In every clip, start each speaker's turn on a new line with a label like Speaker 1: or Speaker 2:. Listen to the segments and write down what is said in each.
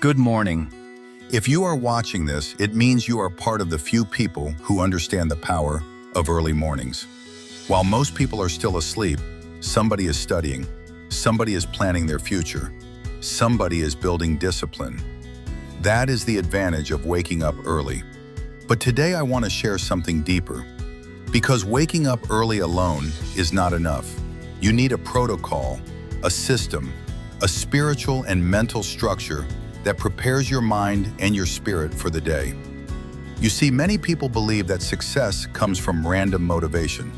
Speaker 1: Good morning. If you are watching this, it means you are part of the few people who understand the power of early mornings. While most people are still asleep, somebody is studying, somebody is planning their future, somebody is building discipline. That is the advantage of waking up early. But today I want to share something deeper. Because waking up early alone is not enough. You need a protocol, a system, a spiritual and mental structure that prepares your mind and your spirit for the day. You see, many people believe that success comes from random motivation.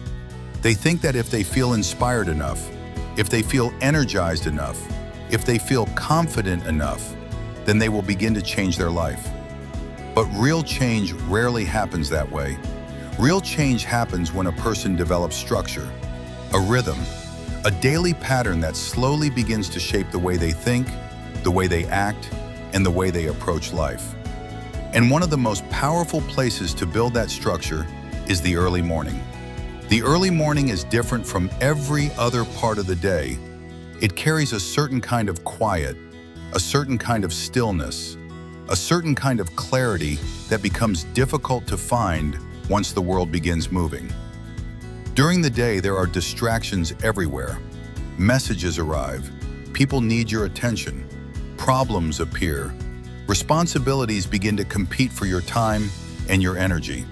Speaker 1: They think that if they feel inspired enough, if they feel energized enough, if they feel confident enough, then they will begin to change their life. But real change rarely happens that way. Real change happens when a person develops structure, a rhythm, a daily pattern that slowly begins to shape the way they think, the way they act, and the way they approach life. And one of the most powerful places to build that structure is the early morning. The early morning is different from every other part of the day. It carries a certain kind of quiet, a certain kind of stillness, a certain kind of clarity that becomes difficult to find once the world begins moving. During the day, there are distractions everywhere. Messages arrive. People need your attention. Problems appear. Responsibilities begin to compete for your time and your energy.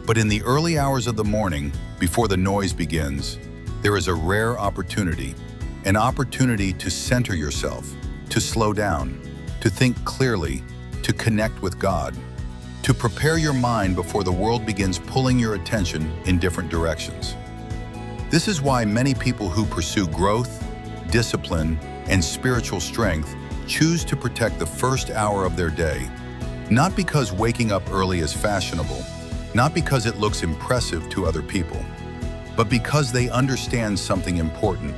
Speaker 1: But in the early hours of the morning, before the noise begins, there is a rare opportunity, an opportunity to center yourself, to slow down, to think clearly, to connect with God, to prepare your mind before the world begins pulling your attention in different directions. This is why many people who pursue growth, discipline, and spiritual strength choose to protect the first hour of their day, not because waking up early is fashionable, not because it looks impressive to other people, but because they understand something important.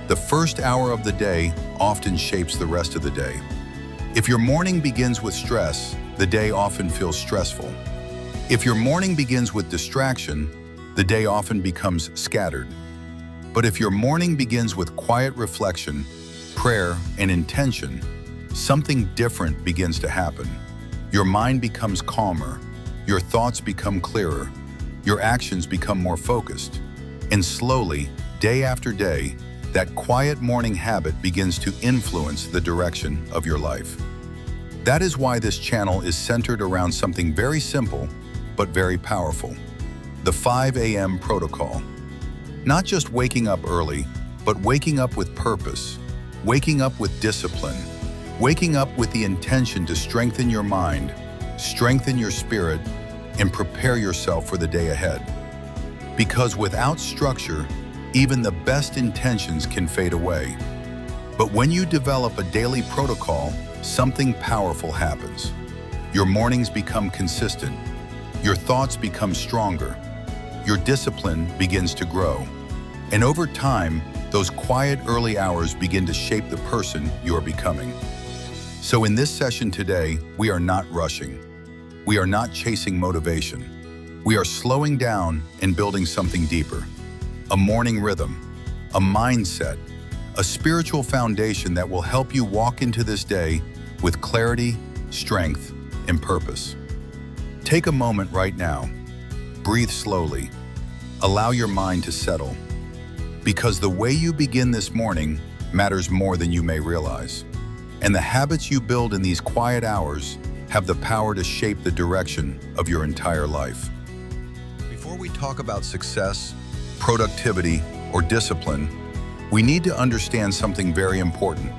Speaker 1: The first hour of the day often shapes the rest of the day. If your morning begins with stress, the day often feels stressful. If your morning begins with distraction, the day often becomes scattered. But if your morning begins with quiet reflection, prayer, and intention, something different begins to happen. Your mind becomes calmer, your thoughts become clearer, your actions become more focused, and slowly, day after day, that quiet morning habit begins to influence the direction of your life. That is why this channel is centered around something very simple, but very powerful: the 5 a.m. protocol. Not just waking up early, but waking up with purpose, waking up with discipline, waking up with the intention to strengthen your mind, strengthen your spirit, and prepare yourself for the day ahead. Because without structure, even the best intentions can fade away. But when you develop a daily protocol, something powerful happens. Your mornings become consistent, your thoughts become stronger, your discipline begins to grow, and over time, those quiet early hours begin to shape the person you are becoming. So in this session today, we are not rushing. We are not chasing motivation. We are slowing down and building something deeper. A morning rhythm, a mindset, a spiritual foundation that will help you walk into this day with clarity, strength, and purpose. Take a moment right now. Breathe slowly. Allow your mind to settle. Because the way you begin this morning matters more than you may realize. And the habits you build in these quiet hours have the power to shape the direction of your entire life. Before we talk about success, productivity, or discipline, we need to understand something very important.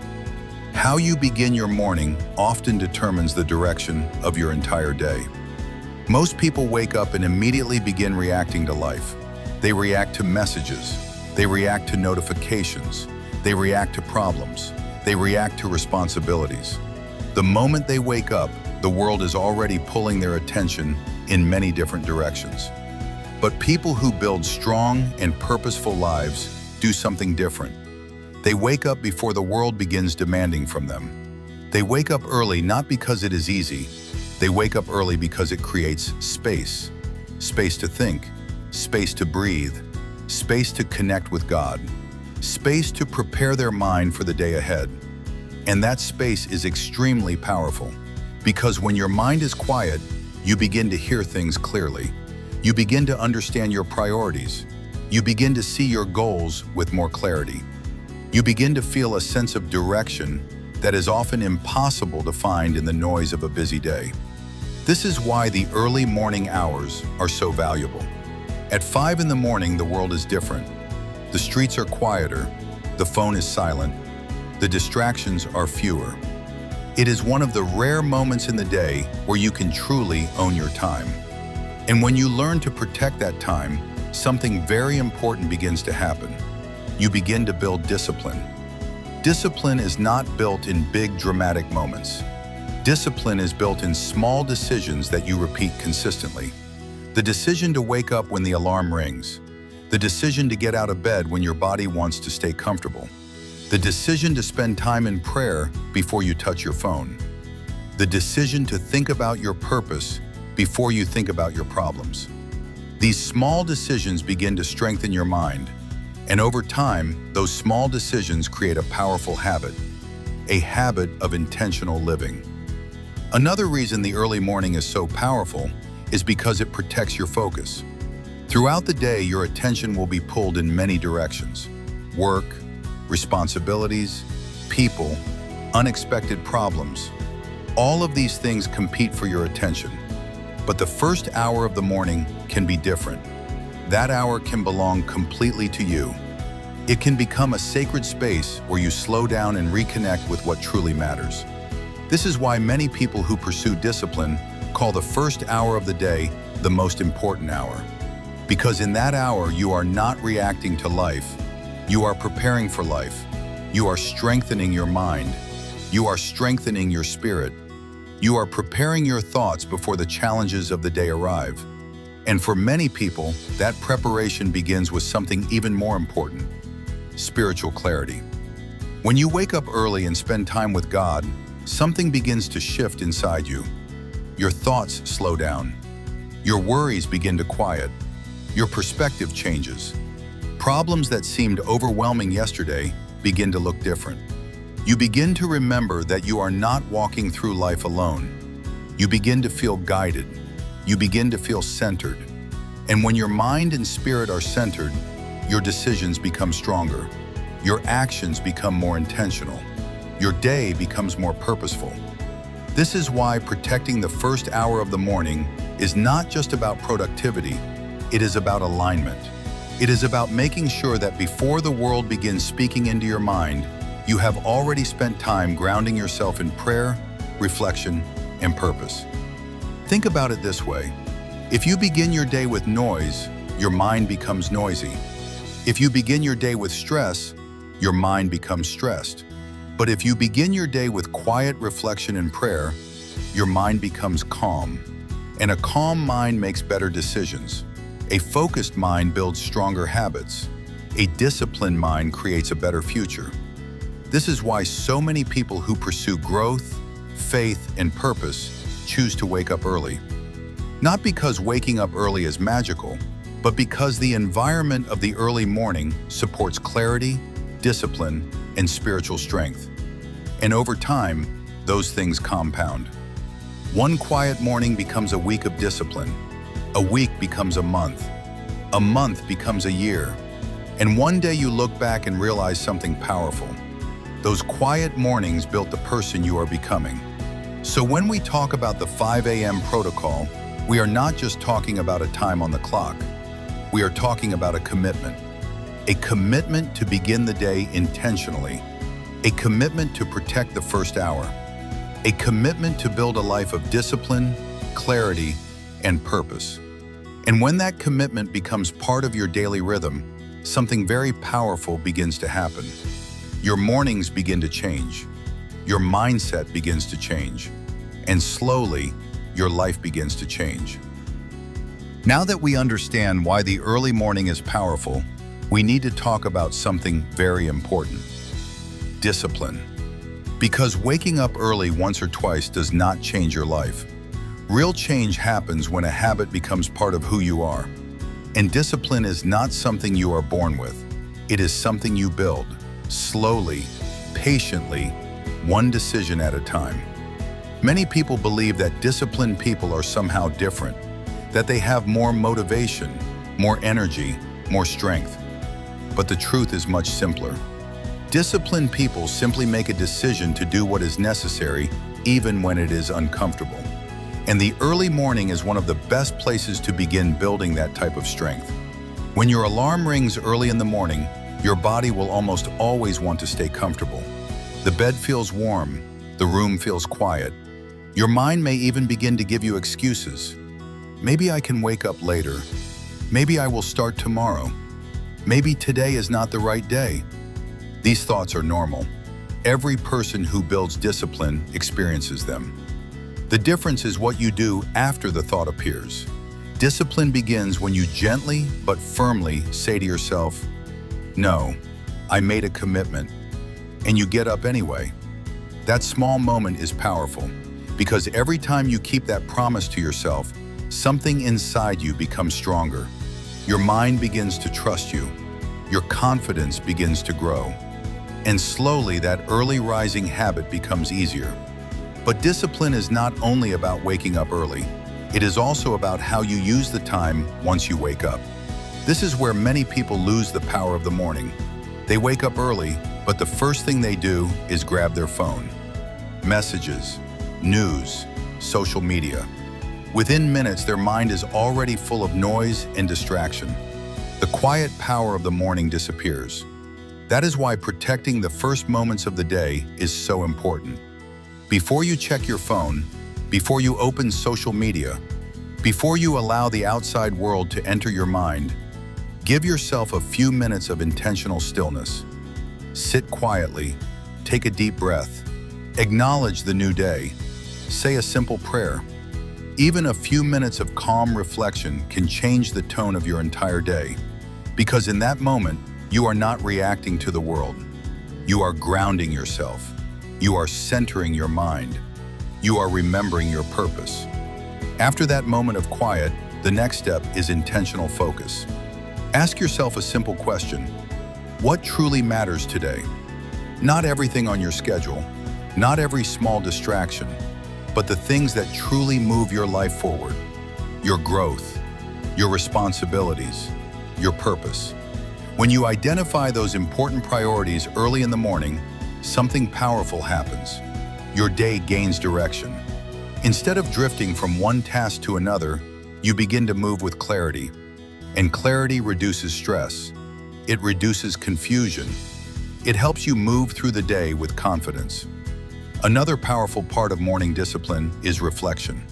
Speaker 1: How you begin your morning often determines the direction of your entire day. Most people wake up and immediately begin reacting to life. They react to messages. They react to notifications. They react to problems. They react to responsibilities. The moment they wake up, the world is already pulling their attention in many different directions. But people who build strong and purposeful lives do something different. They wake up before the world begins demanding from them. They wake up early not because it is easy. They wake up early because it creates space. Space to think, space to breathe, space to connect with God, space to prepare their mind for the day ahead. And that space is extremely powerful, because when your mind is quiet, you begin to hear things clearly. You begin to understand your priorities. You begin to see your goals with more clarity. You begin to feel a sense of direction that is often impossible to find in the noise of a busy day. This is why the early morning hours are so valuable. At 5 in the morning, the world is different. The streets are quieter, the phone is silent, the distractions are fewer. It is one of the rare moments in the day where you can truly own your time. And when you learn to protect that time, something very important begins to happen. You begin to build discipline. Discipline is not built in big dramatic moments. Discipline is built in small decisions that you repeat consistently. The decision to wake up when the alarm rings. The decision to get out of bed when your body wants to stay comfortable. The decision to spend time in prayer before you touch your phone. The decision to think about your purpose before you think about your problems. These small decisions begin to strengthen your mind, and over time, those small decisions create a powerful habit, a habit of intentional living. Another reason the early morning is so powerful is because it protects your focus. Throughout the day, your attention will be pulled in many directions: work, responsibilities, people, unexpected problems. All of these things compete for your attention. But the first hour of the morning can be different. That hour can belong completely to you. It can become a sacred space where you slow down and reconnect with what truly matters. This is why many people who pursue discipline call the first hour of the day the most important hour. Because in that hour, you are not reacting to life. You are preparing for life. You are strengthening your mind. You are strengthening your spirit. You are preparing your thoughts before the challenges of the day arrive. And for many people, that preparation begins with something even more important: spiritual clarity. When you wake up early and spend time with God, something begins to shift inside you. Your thoughts slow down. Your worries begin to quiet. Your perspective changes. Problems that seemed overwhelming yesterday begin to look different. You begin to remember that you are not walking through life alone. You begin to feel guided. You begin to feel centered. And when your mind and spirit are centered, your decisions become stronger. Your actions become more intentional. Your day becomes more purposeful. This is why protecting the first hour of the morning is not just about productivity. It is about alignment. It is about making sure that before the world begins speaking into your mind, you have already spent time grounding yourself in prayer, reflection, and purpose. Think about it this way. If you begin your day with noise, your mind becomes noisy. If you begin your day with stress, your mind becomes stressed. But if you begin your day with quiet reflection and prayer, your mind becomes calm. And a calm mind makes better decisions. A focused mind builds stronger habits. A disciplined mind creates a better future. This is why so many people who pursue growth, faith, and purpose choose to wake up early. Not because waking up early is magical, but because the environment of the early morning supports clarity, discipline, and spiritual strength. And over time, those things compound. One quiet morning becomes a week of discipline. A week becomes a month becomes a year, and one day you look back and realize something powerful. Those quiet mornings built the person you are becoming. So when we talk about the 5 a.m. protocol, we are not just talking about a time on the clock. We are talking about a commitment to begin the day intentionally, a commitment to protect the first hour, a commitment to build a life of discipline, clarity, and purpose. And when that commitment becomes part of your daily rhythm, something very powerful begins to happen. Your mornings begin to change. Your mindset begins to change. And slowly, your life begins to change. Now that we understand why the early morning is powerful, we need to talk about something very important: discipline. Because waking up early once or twice does not change your life. Real change happens when a habit becomes part of who you are. And discipline is not something you are born with. It is something you build, slowly, patiently, one decision at a time. Many people believe that disciplined people are somehow different, that they have more motivation, more energy, more strength. But the truth is much simpler. Disciplined people simply make a decision to do what is necessary, even when it is uncomfortable. And the early morning is one of the best places to begin building that type of strength. When your alarm rings early in the morning, your body will almost always want to stay comfortable. The bed feels warm, the room feels quiet. Your mind may even begin to give you excuses. Maybe I can wake up later. Maybe I will start tomorrow. Maybe today is not the right day. These thoughts are normal. Every person who builds discipline experiences them. The difference is what you do after the thought appears. Discipline begins when you gently but firmly say to yourself, "No, I made a commitment," and you get up anyway. That small moment is powerful because every time you keep that promise to yourself, something inside you becomes stronger. Your mind begins to trust you. Your confidence begins to grow. And slowly that early rising habit becomes easier. But discipline is not only about waking up early. It is also about how you use the time once you wake up. This is where many people lose the power of the morning. They wake up early, but the first thing they do is grab their phone. Messages, news, social media. Within minutes, their mind is already full of noise and distraction. The quiet power of the morning disappears. That is why protecting the first moments of the day is so important. Before you check your phone, before you open social media, before you allow the outside world to enter your mind, give yourself a few minutes of intentional stillness. Sit quietly, take a deep breath, acknowledge the new day, say a simple prayer. Even a few minutes of calm reflection can change the tone of your entire day, because in that moment, you are not reacting to the world. You are grounding yourself. You are centering your mind. You are remembering your purpose. After that moment of quiet, the next step is intentional focus. Ask yourself a simple question. What truly matters today? Not everything on your schedule, not every small distraction, but the things that truly move your life forward. Your growth, your responsibilities, your purpose. When you identify those important priorities early in the morning, something powerful happens. Your day gains direction. Instead of drifting from one task to another, you begin to move with clarity. And clarity reduces stress. It reduces confusion. It helps you move through the day with confidence. Another powerful part of morning discipline is reflection.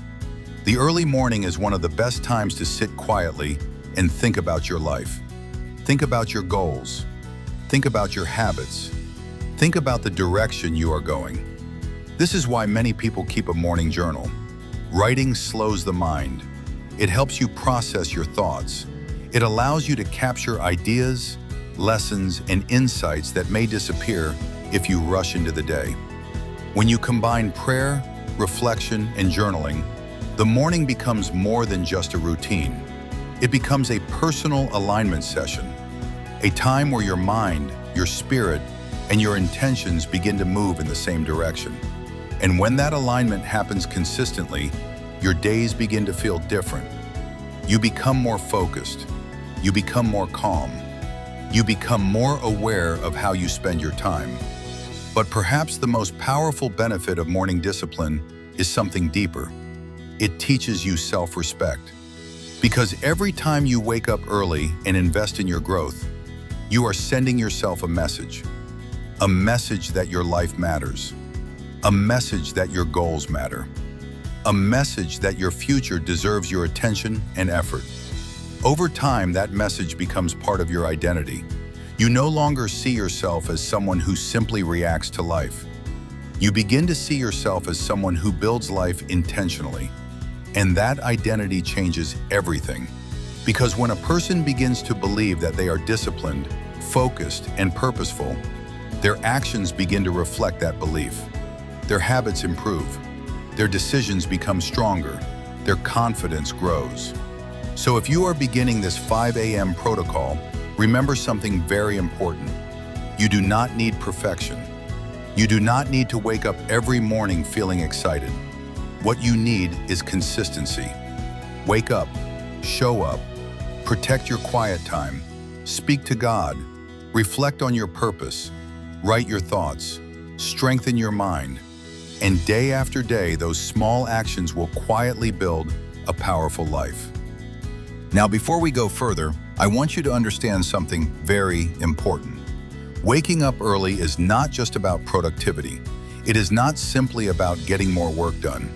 Speaker 1: The early morning is one of the best times to sit quietly and think about your life. Think about your goals. Think about your habits. Think about the direction you are going. This is why many people keep a morning journal. Writing slows the mind. It helps you process your thoughts. It allows you to capture ideas, lessons, and insights that may disappear if you rush into the day. When you combine prayer, reflection, and journaling, the morning becomes more than just a routine. It becomes a personal alignment session, a time where your mind, your spirit, and your intentions begin to move in the same direction. And when that alignment happens consistently, your days begin to feel different. You become more focused. You become more calm. You become more aware of how you spend your time. But perhaps the most powerful benefit of morning discipline is something deeper. It teaches you self-respect. Because every time you wake up early and invest in your growth, you are sending yourself a message that your life matters, a message that your goals matter, a message that your future deserves your attention and effort. Over time, that message becomes part of your identity. You no longer see yourself as someone who simply reacts to life. You begin to see yourself as someone who builds life intentionally. And that identity changes everything. Because when a person begins to believe that they are disciplined, focused, and purposeful, their actions begin to reflect that belief. Their habits improve. Their decisions become stronger. Their confidence grows. So if you are beginning this 5 a.m. protocol, remember something very important. You do not need perfection. You do not need to wake up every morning feeling excited. What you need is consistency. Wake up, show up, protect your quiet time, speak to God, reflect on your purpose, write your thoughts, strengthen your mind, and day after day, those small actions will quietly build a powerful life. Now, before we go further, I want you to understand something very important. Waking up early is not just about productivity. It is not simply about getting more work done.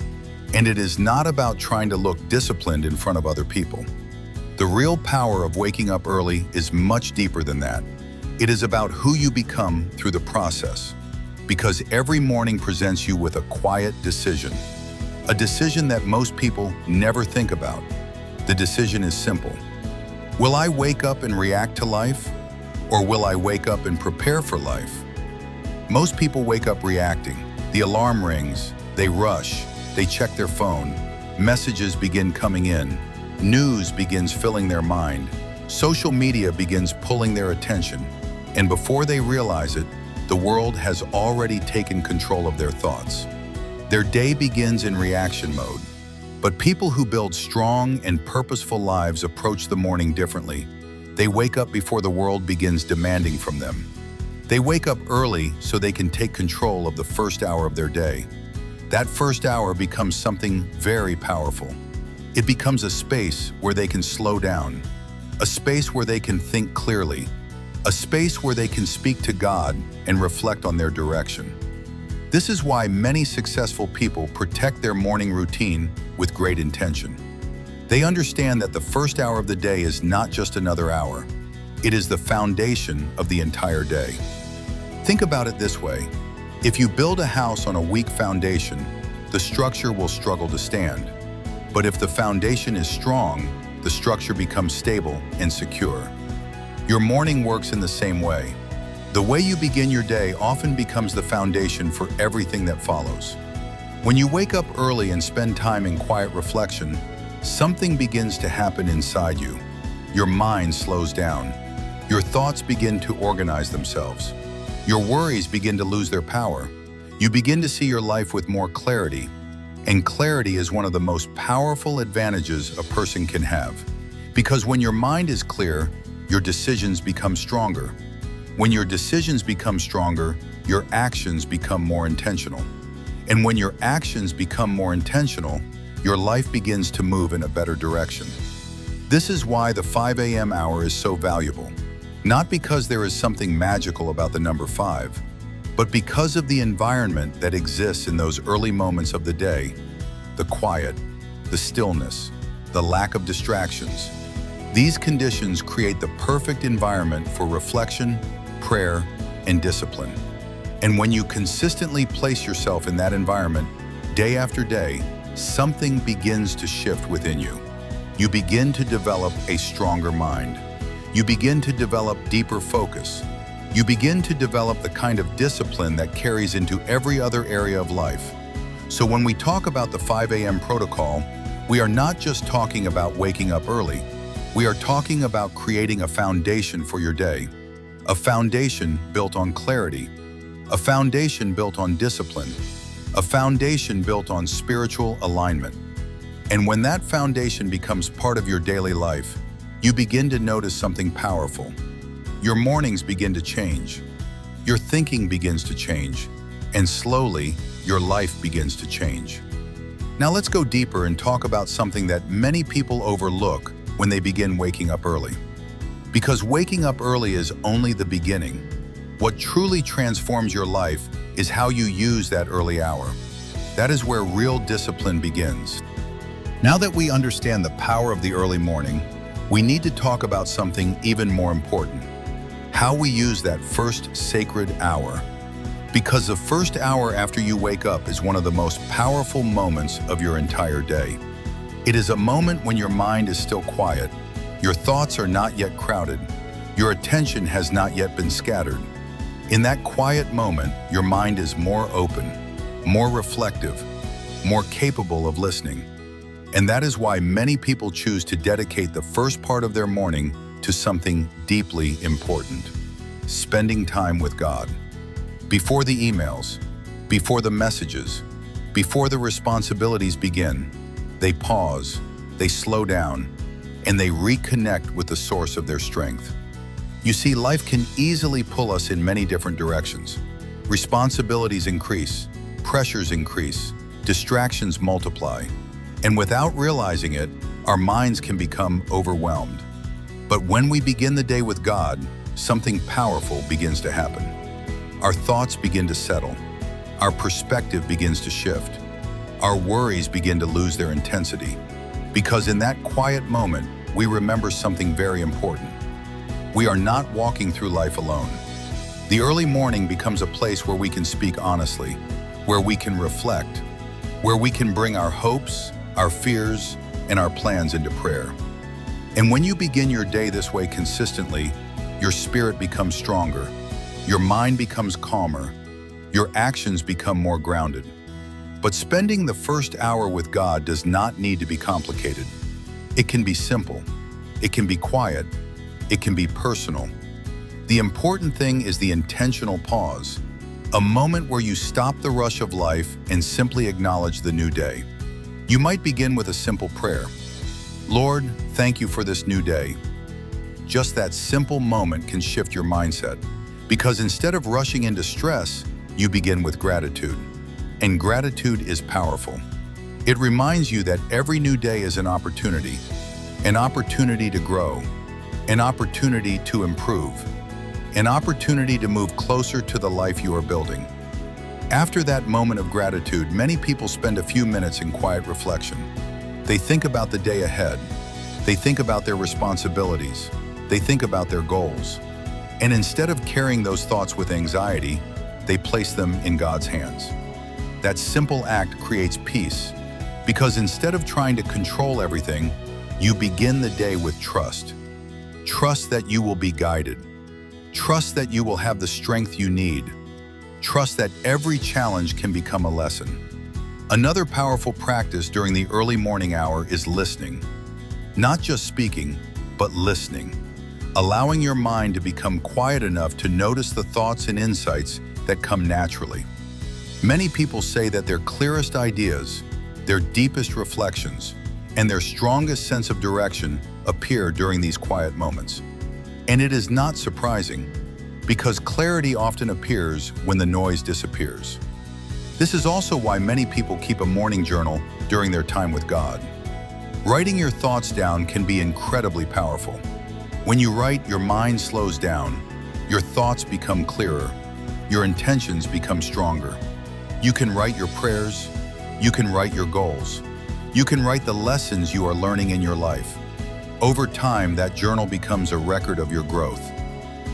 Speaker 1: And it is not about trying to look disciplined in front of other people. The real power of waking up early is much deeper than that. It is about who you become through the process. Because every morning presents you with a quiet decision. A decision that most people never think about. The decision is simple. Will I wake up and react to life? Or will I wake up and prepare for life? Most people wake up reacting. The alarm rings, they rush, they check their phone, messages begin coming in, news begins filling their mind, social media begins pulling their attention, and before they realize it, the world has already taken control of their thoughts. Their day begins in reaction mode. But people who build strong and purposeful lives approach the morning differently. They wake up before the world begins demanding from them. They wake up early so they can take control of the first hour of their day. That first hour becomes something very powerful. It becomes a space where they can slow down, a space where they can think clearly, a space where they can speak to God and reflect on their direction. This is why many successful people protect their morning routine with great intention. They understand that the first hour of the day is not just another hour. It is the foundation of the entire day. Think about it this way. If you build a house on a weak foundation, the structure will struggle to stand. But if the foundation is strong, the structure becomes stable and secure. Your morning works in the same way. The way you begin your day often becomes the foundation for everything that follows. When you wake up early and spend time in quiet reflection, something begins to happen inside you. Your mind slows down. Your thoughts begin to organize themselves. Your worries begin to lose their power. You begin to see your life with more clarity. And clarity is one of the most powerful advantages a person can have. Because when your mind is clear, your decisions become stronger. When your decisions become stronger, your actions become more intentional. And when your actions become more intentional, your life begins to move in a better direction. This is why the 5 a.m. hour is so valuable. Not because there is something magical about the number 5, but because of the environment that exists in those early moments of the day, the quiet, the stillness, the lack of distractions. These conditions create the perfect environment for reflection, prayer, and discipline. And when you consistently place yourself in that environment, day after day, something begins to shift within you. You begin to develop a stronger mind. You begin to develop deeper focus. You begin to develop the kind of discipline that carries into every other area of life. So when we talk about the 5 a.m. protocol, we are not just talking about waking up early. We are talking about creating a foundation for your day. A foundation built on clarity. A foundation built on discipline. A foundation built on spiritual alignment. And when that foundation becomes part of your daily life, you begin to notice something powerful. Your mornings begin to change. Your thinking begins to change. And slowly, your life begins to change. Now let's go deeper and talk about something that many people overlook when they begin waking up early. Because waking up early is only the beginning. What truly transforms your life is how you use that early hour. That is where real discipline begins. Now that we understand the power of the early morning, we need to talk about something even more important. How we use that first sacred hour. Because the first hour after you wake up is one of the most powerful moments of your entire day. It is a moment when your mind is still quiet, your thoughts are not yet crowded, your attention has not yet been scattered. In that quiet moment, your mind is more open, more reflective, more capable of listening. And that is why many people choose to dedicate the first part of their morning to something deeply important: spending time with God. Before the emails, before the messages, before the responsibilities begin, they pause, they slow down, and they reconnect with the source of their strength. You see, life can easily pull us in many different directions. Responsibilities increase, pressures increase, distractions multiply, and without realizing it, our minds can become overwhelmed. But when we begin the day with God, something powerful begins to happen. Our thoughts begin to settle. Our perspective begins to shift. Our worries begin to lose their intensity. Because in that quiet moment, we remember something very important. We are not walking through life alone. The early morning becomes a place where we can speak honestly, where we can reflect, where we can bring our hopes, our fears, and our plans into prayer. And when you begin your day this way consistently, your spirit becomes stronger, your mind becomes calmer, your actions become more grounded. But spending the first hour with God does not need to be complicated. It can be simple, it can be quiet, it can be personal. The important thing is the intentional pause, a moment where you stop the rush of life and simply acknowledge the new day. You might begin with a simple prayer. Lord, thank you for this new day. Just that simple moment can shift your mindset, because instead of rushing into stress, you begin with gratitude. And gratitude is powerful. It reminds you that every new day is an opportunity to grow, an opportunity to improve, an opportunity to move closer to the life you are building. After that moment of gratitude, many people spend a few minutes in quiet reflection. They think about the day ahead. They think about their responsibilities. They think about their goals. And instead of carrying those thoughts with anxiety, they place them in God's hands. That simple act creates peace, because instead of trying to control everything, you begin the day with trust. Trust that you will be guided. Trust that you will have the strength you need. Trust that every challenge can become a lesson. Another powerful practice during the early morning hour is listening. Not just speaking, but listening. Allowing your mind to become quiet enough to notice the thoughts and insights that come naturally. Many people say that their clearest ideas, their deepest reflections, and their strongest sense of direction appear during these quiet moments. And it is not surprising, because clarity often appears when the noise disappears. This is also why many people keep a morning journal during their time with God. Writing your thoughts down can be incredibly powerful. When you write, your mind slows down, your thoughts become clearer, your intentions become stronger. You can write your prayers, you can write your goals, you can write the lessons you are learning in your life. Over time, that journal becomes a record of your growth,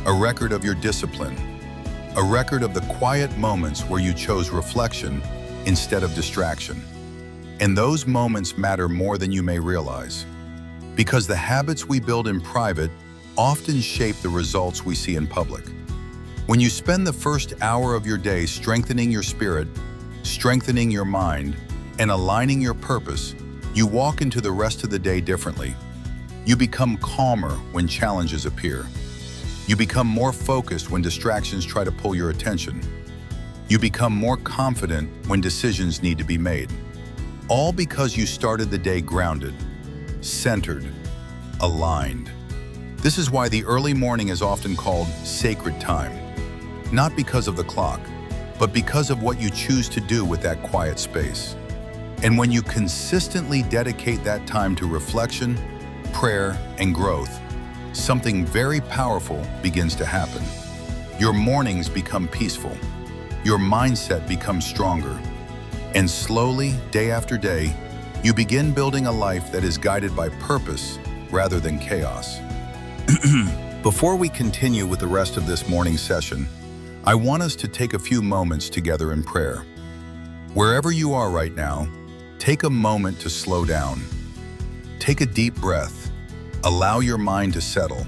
Speaker 1: a record of your discipline, a record of the quiet moments where you chose reflection instead of distraction. And those moments matter more than you may realize, because the habits we build in private often shape the results we see in public. When you spend the first hour of your day strengthening your spirit, strengthening your mind, and aligning your purpose, you walk into the rest of the day differently. You become calmer when challenges appear. You become more focused when distractions try to pull your attention. You become more confident when decisions need to be made. All because you started the day grounded, centered, aligned. This is why the early morning is often called sacred time. Not because of the clock, but because of what you choose to do with that quiet space. And when you consistently dedicate that time to reflection, prayer, and growth, something very powerful begins to happen. Your mornings become peaceful. Your mindset becomes stronger. And slowly, day after day, you begin building a life that is guided by purpose rather than chaos. Before we continue with the rest of this morning's session, I want us to take a few moments together in prayer. Wherever you are right now, take a moment to slow down. Take a deep breath. Allow your mind to settle.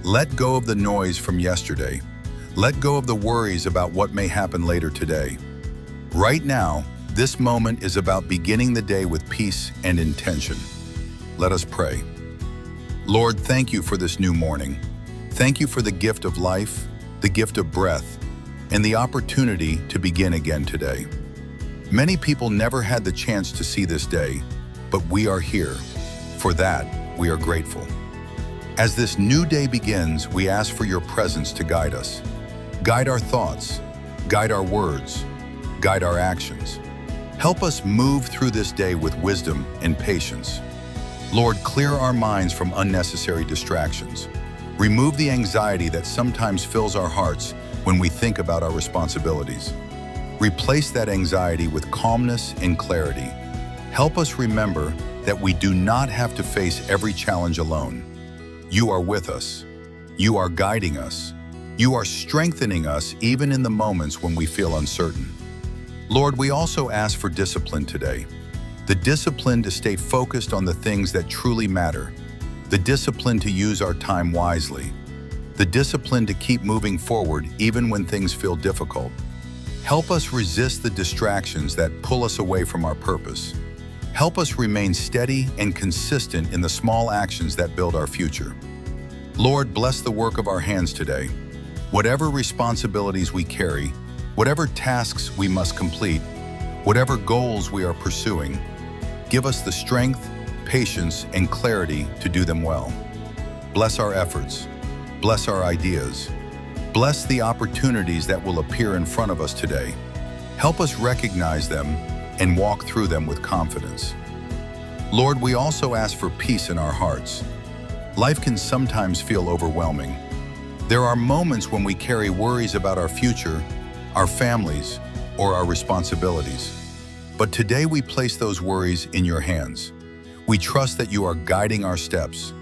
Speaker 1: Let go of the noise from yesterday. Let go of the worries about what may happen later today. Right now, this moment is about beginning the day with peace and intention. Let us pray. Lord, thank you for this new morning. Thank you for the gift of life, the gift of breath, and the opportunity to begin again today. Many people never had the chance to see this day, but we are here. For that, we are grateful. As this new day begins, we ask for your presence to guide us. Guide our thoughts, guide our words, guide our actions. Help us move through this day with wisdom and patience. Lord, clear our minds from unnecessary distractions. Remove the anxiety that sometimes fills our hearts when we think about our responsibilities. Replace that anxiety with calmness and clarity. Help us remember that we do not have to face every challenge alone. You are with us. You are guiding us. You are strengthening us even in the moments when we feel uncertain. Lord, we also ask for discipline today. The discipline to stay focused on the things that truly matter. The discipline to use our time wisely. The discipline to keep moving forward even when things feel difficult. Help us resist the distractions that pull us away from our purpose. Help us remain steady and consistent in the small actions that build our future. Lord, bless the work of our hands today. Whatever responsibilities we carry, whatever tasks we must complete, whatever goals we are pursuing, give us the strength, patience, and clarity to do them well. Bless our efforts. Bless our ideas. Bless the opportunities that will appear in front of us today. Help us recognize them and walk through them with confidence. Lord, we also ask for peace in our hearts. Life can sometimes feel overwhelming. There are moments when we carry worries about our future, our families, or our responsibilities. But today we place those worries in your hands. We trust that you are guiding our steps.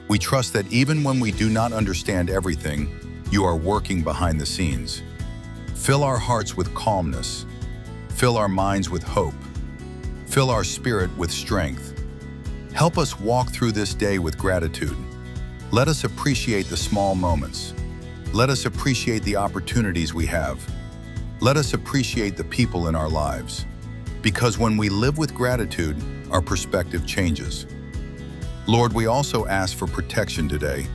Speaker 1: We trust that even when we do not understand everything, you are working behind the scenes. Fill our hearts with calmness. Fill our minds with hope. Fill our spirit with strength. Help us walk through this day with gratitude. Let us appreciate the small moments. Let us appreciate the opportunities we have. Let us appreciate the people in our lives. Because when we live with gratitude, our perspective changes. Lord, we also ask for protection today.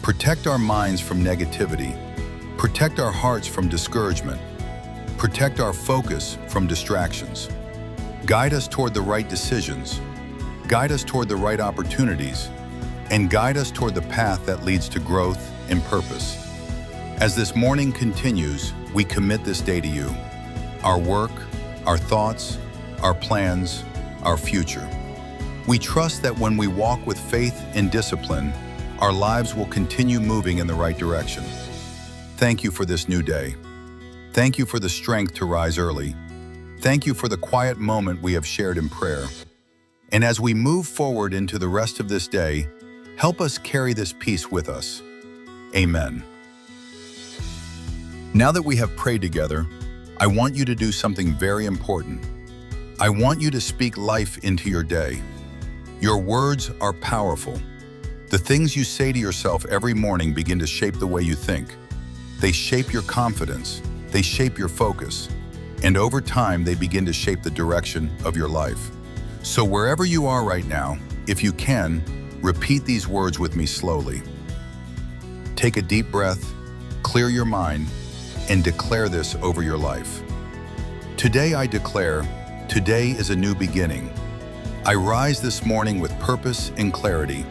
Speaker 1: Protect our minds from negativity. Protect our hearts from discouragement. Protect our focus from distractions. Guide us toward the right decisions. Guide us toward the right opportunities. And guide us toward the path that leads to growth and purpose. As this morning continues, we commit this day to you. Our work, our thoughts, our plans, our future. We trust that when we walk with faith and discipline, our lives will continue moving in the right direction. Thank you for this new day. Thank you for the strength to rise early. Thank you for the quiet moment we have shared in prayer. And as we move forward into the rest of this day, help us carry this peace with us. Amen. Now that we have prayed together, I want you to do something very important. I want you to speak life into your day. Your words are powerful. The things you say to yourself every morning begin to shape the way you think. They shape your confidence. They shape your focus. And over time, they begin to shape the direction of your life. So wherever you are right now, if you can, repeat these words with me slowly. Take a deep breath, clear your mind, and declare this over your life. Today I declare, today is a new beginning. I rise this morning with purpose and clarity.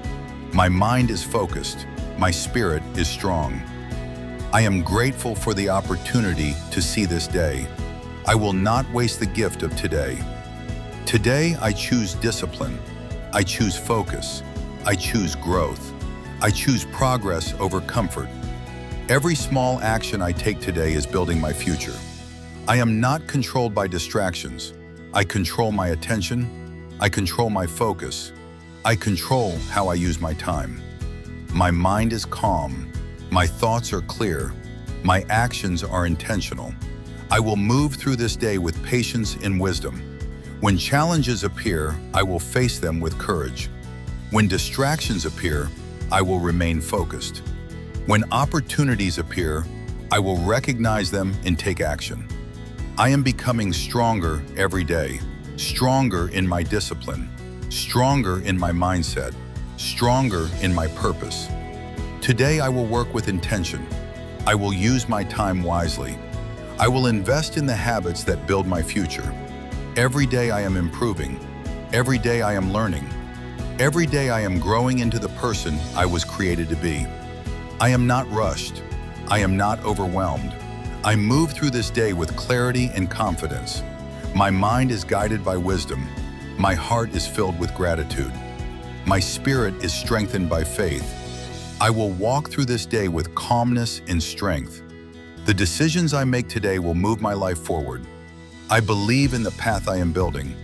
Speaker 1: My mind is focused. My spirit is strong. I am grateful for the opportunity to see this day. I will not waste the gift of today. Today I choose discipline. I choose focus. I choose growth. I choose progress over comfort. Every small action I take today is building my future. I am not controlled by distractions. I control my attention. I control my focus. I control how I use my time. My mind is calm. My thoughts are clear. My actions are intentional. I will move through this day with patience and wisdom. When challenges appear, I will face them with courage. When distractions appear, I will remain focused. When opportunities appear, I will recognize them and take action. I am becoming stronger every day, stronger in my discipline, stronger in my mindset, stronger in my purpose. Today I will work with intention. I will use my time wisely. I will invest in the habits that build my future. Every day I am improving. Every day I am learning. Every day I am growing into the person I was created to be. I am not rushed. I am not overwhelmed. I move through this day with clarity and confidence. My mind is guided by wisdom. My heart is filled with gratitude. My spirit is strengthened by faith. I will walk through this day with calmness and strength. The decisions I make today will move my life forward. I believe in the path I am building.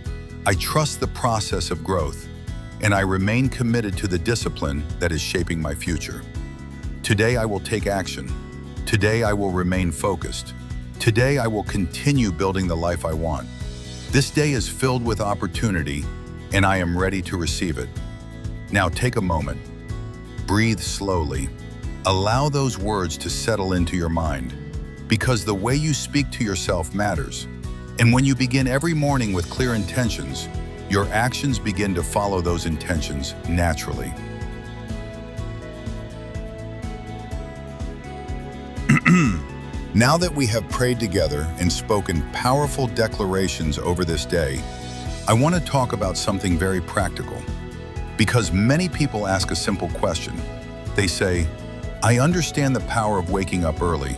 Speaker 1: I trust the process of growth, and I remain committed to the discipline that is shaping my future. Today I will take action. Today I will remain focused. Today I will continue building the life I want. This day is filled with opportunity, and I am ready to receive it. Now take a moment. Breathe slowly. Allow those words to settle into your mind, because the way you speak to yourself matters. And when you begin every morning with clear intentions, your actions begin to follow those intentions naturally. Now that we have prayed together and spoken powerful declarations over this day, I want to talk about something very practical. Because many people ask a simple question. They say, I understand the power of waking up early,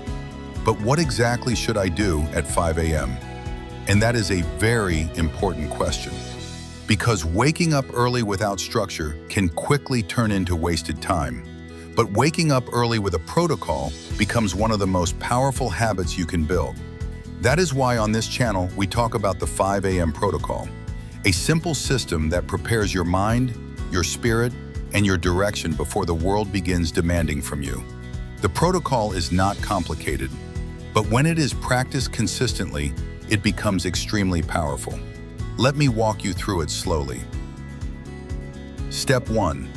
Speaker 1: but what exactly should I do at 5 a.m.? And that is a very important question. Because waking up early without structure can quickly turn into wasted time. But waking up early with a protocol becomes one of the most powerful habits you can build. That is why on this channel we talk about the 5 a.m. protocol, a simple system that prepares your mind, your spirit, and your direction before the world begins demanding from you. The protocol is not complicated, but when it is practiced consistently, it becomes extremely powerful. Let me walk you through it slowly. Step 1.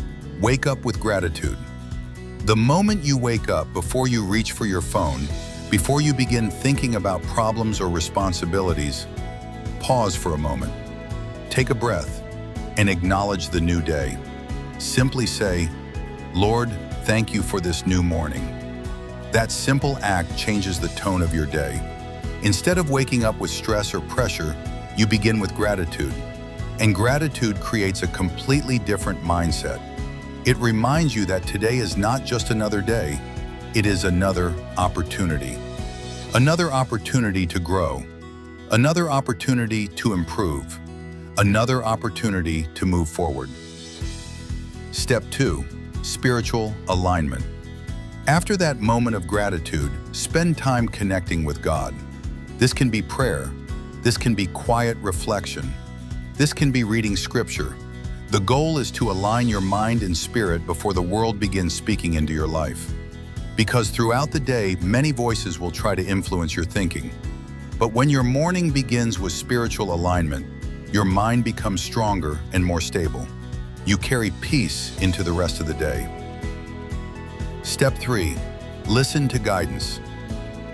Speaker 1: Wake up with gratitude. The moment you wake up, before you reach for your phone, before you begin thinking about problems or responsibilities, pause for a moment. Take a breath and acknowledge the new day. Simply say, Lord, thank you for this new morning. That simple act changes the tone of your day. Instead of waking up with stress or pressure, you begin with gratitude. And gratitude creates a completely different mindset. It reminds you that today is not just another day, it is another opportunity. Another opportunity to grow. Another opportunity to improve. Another opportunity to move forward. Step 2. Spiritual alignment. After that moment of gratitude, spend time connecting with God. This can be prayer. This can be quiet reflection. This can be reading scripture. The goal is to align your mind and spirit before the world begins speaking into your life. Because throughout the day, many voices will try to influence your thinking. But when your morning begins with spiritual alignment, your mind becomes stronger and more stable. You carry peace into the rest of the day. Step 3. Listen to guidance.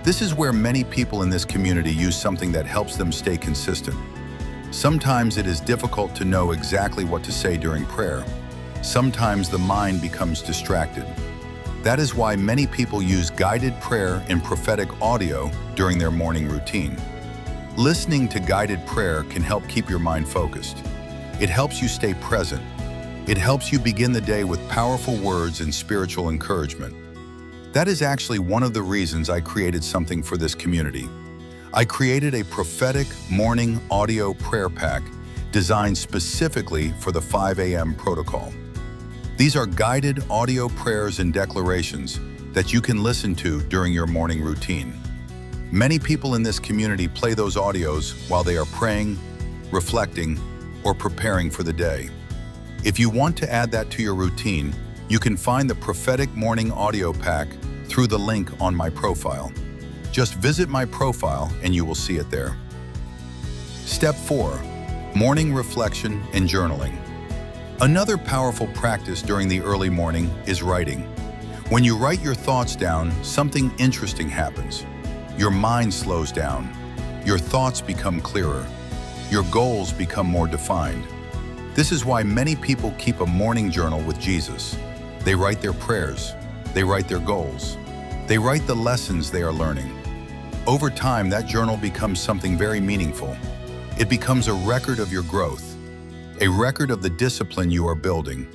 Speaker 1: This is where many people in this community use something that helps them stay consistent. Sometimes it is difficult to know exactly what to say during prayer. Sometimes the mind becomes distracted. That is why many people use guided prayer and prophetic audio during their morning routine. Listening to guided prayer can help keep your mind focused. It helps you stay present. It helps you begin the day with powerful words and spiritual encouragement. That is actually one of the reasons I created something for this community. I created a prophetic morning audio prayer pack designed specifically for the 5 a.m. protocol. These are guided audio prayers and declarations that you can listen to during your morning routine. Many people in this community play those audios while they are praying, reflecting, or preparing for the day. If you want to add that to your routine, you can find the prophetic morning audio pack through the link on my profile. Just visit my profile and you will see it there. Step 4. Morning reflection and journaling. Another powerful practice during the early morning is writing. When you write your thoughts down, something interesting happens. Your mind slows down. Your thoughts become clearer. Your goals become more defined. This is why many people keep a morning journal with Jesus. They write their prayers. They write their goals. They write the lessons they are learning. Over time, that journal becomes something very meaningful. It becomes a record of your growth, a record of the discipline you are building,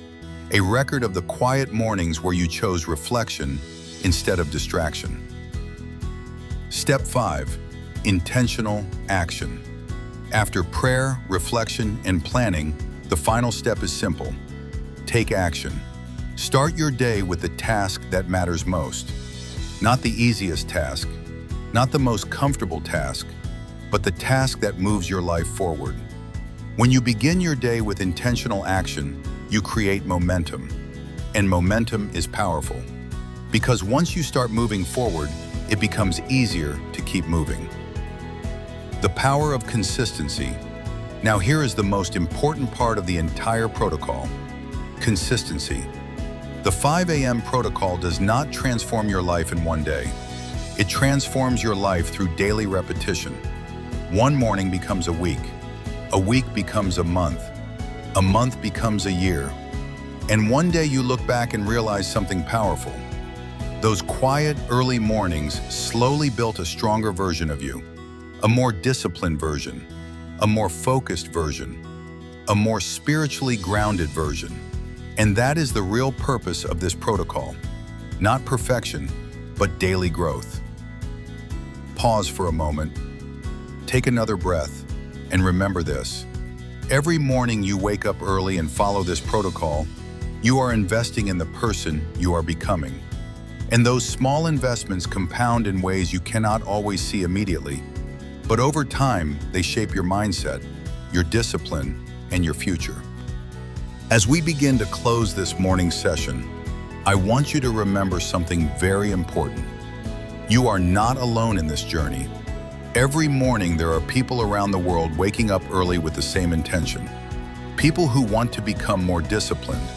Speaker 1: a record of the quiet mornings where you chose reflection instead of distraction. Step 5. Intentional action. After prayer, reflection, and planning, the final step is simple. Take action. Start your day with the task that matters most. Not the easiest task, not the most comfortable task, but the task that moves your life forward. When you begin your day with intentional action, you create momentum. And momentum is powerful. Because once you start moving forward, it becomes easier to keep moving. The power of consistency. Now here is the most important part of the entire protocol. Consistency. The 5 a.m. protocol does not transform your life in one day. It transforms your life through daily repetition. One morning becomes a week becomes a month becomes a year. And one day you look back and realize something powerful. Those quiet, early mornings slowly built a stronger version of you, a more disciplined version, a more focused version, a more spiritually grounded version. And that is the real purpose of this protocol. Not perfection, but daily growth. Pause for a moment, take another breath, and remember this. Every morning you wake up early and follow this protocol, you are investing in the person you are becoming. And those small investments compound in ways you cannot always see immediately. But over time, they shape your mindset, your discipline, and your future. As we begin to close this morning session, I want you to remember something very important. You are not alone in this journey. Every morning there are people around the world waking up early with the same intention. People who want to become more disciplined.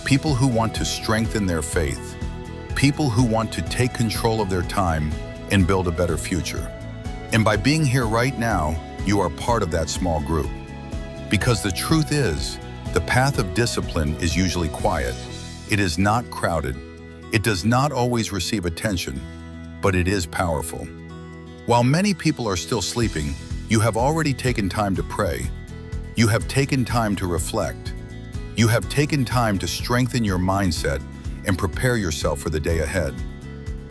Speaker 1: People who want to strengthen their faith. People who want to take control of their time and build a better future. And by being here right now, you are part of that small group. Because the truth is, the path of discipline is usually quiet. It is not crowded. It does not always receive attention, but it is powerful. While many people are still sleeping, you have already taken time to pray. You have taken time to reflect. You have taken time to strengthen your mindset and prepare yourself for the day ahead.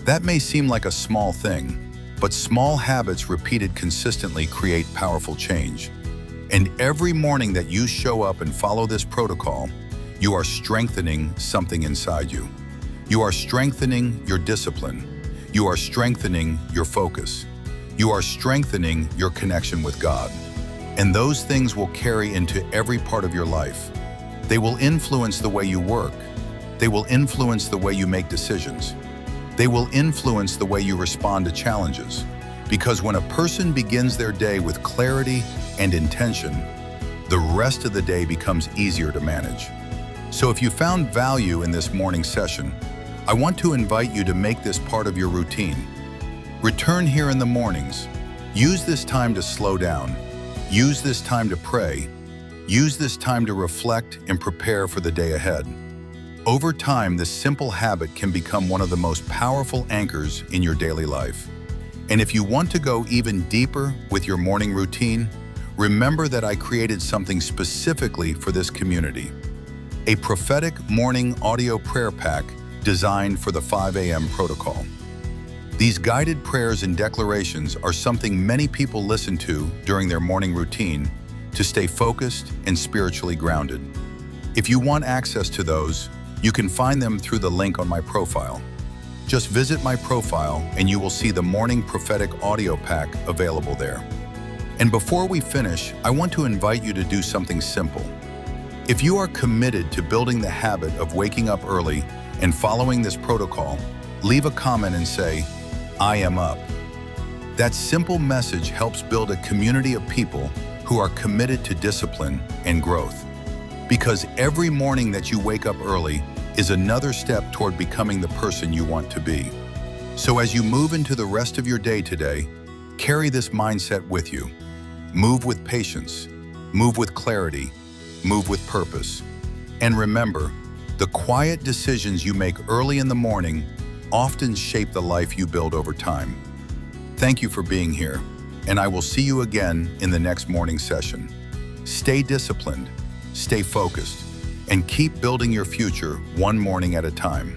Speaker 1: That may seem like a small thing, but small habits repeated consistently create powerful change. And every morning that you show up and follow this protocol, you are strengthening something inside you. You are strengthening your discipline. You are strengthening your focus. You are strengthening your connection with God. And those things will carry into every part of your life. They will influence the way you work. They will influence the way you make decisions. They will influence the way you respond to challenges. Because when a person begins their day with clarity and intention, the rest of the day becomes easier to manage. So if you found value in this morning session, I want to invite you to make this part of your routine. Return here in the mornings. Use this time to slow down. Use this time to pray. Use this time to reflect and prepare for the day ahead. Over time, this simple habit can become one of the most powerful anchors in your daily life. And if you want to go even deeper with your morning routine, remember that I created something specifically for this community. A prophetic morning audio prayer pack designed for the 5 a.m. protocol. These guided prayers and declarations are something many people listen to during their morning routine to stay focused and spiritually grounded. If you want access to those, you can find them through the link on my profile. Just visit my profile and you will see the morning prophetic audio pack available there. And before we finish, I want to invite you to do something simple. If you are committed to building the habit of waking up early and following this protocol, leave a comment and say, "I am up." That simple message helps build a community of people who are committed to discipline and growth. Because every morning that you wake up early is another step toward becoming the person you want to be. So as you move into the rest of your day today, carry this mindset with you. Move with patience, move with clarity, move with purpose. And remember, the quiet decisions you make early in the morning often shape the life you build over time. Thank you for being here, and I will see you again in the next morning session. Stay disciplined, stay focused, and keep building your future one morning at a time.